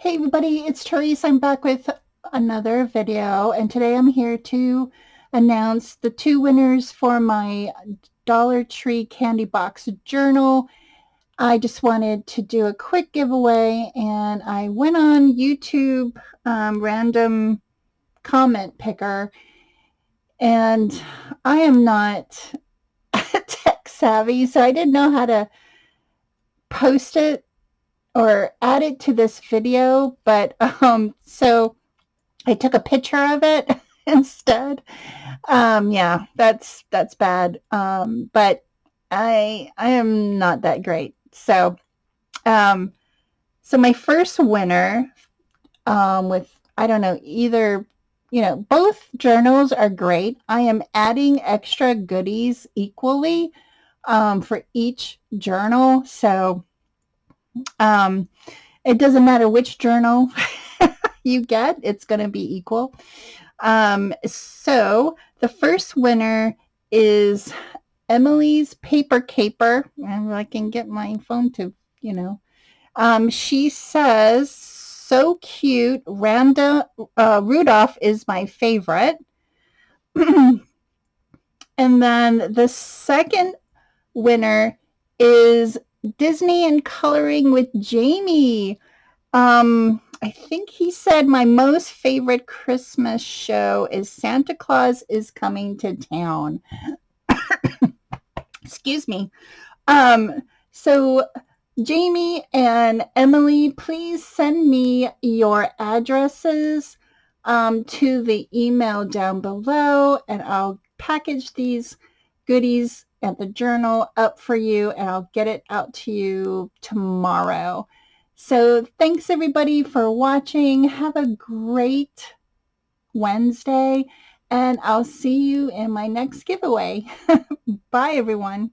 Hey everybody, it's Tereese. I'm back with another video, and today I'm here to announce the two winners for my Dollar Tree Candy Box Journal. I just wanted to do a quick giveaway, and I went on YouTube random comment picker, and I am not tech savvy, so I didn't know how to post it or add it to this video, but so I took a picture of it instead. Yeah, that's bad. But I am not that great. Um, so my first winner, with I don't know either. Both journals are great. I am adding extra goodies equally for each journal. So um, it doesn't matter which journal you get; it's going to be equal. So the first winner is Emily's Paper Caper. And I can get my phone to, you know. She says, so cute. Rudolph is my favorite. And then the second winner is Disney and Coloring with Jamie. I think he said my most favorite Christmas show is Santa Claus is Coming to Town. Excuse me. So Jamie and Emily, please send me your addresses to the email down below, and I'll package these goodies at the journal up for you, and I'll get it out to you tomorrow. So thanks everybody for watching. Have a great Wednesday, and I'll see you in my next giveaway. Bye everyone.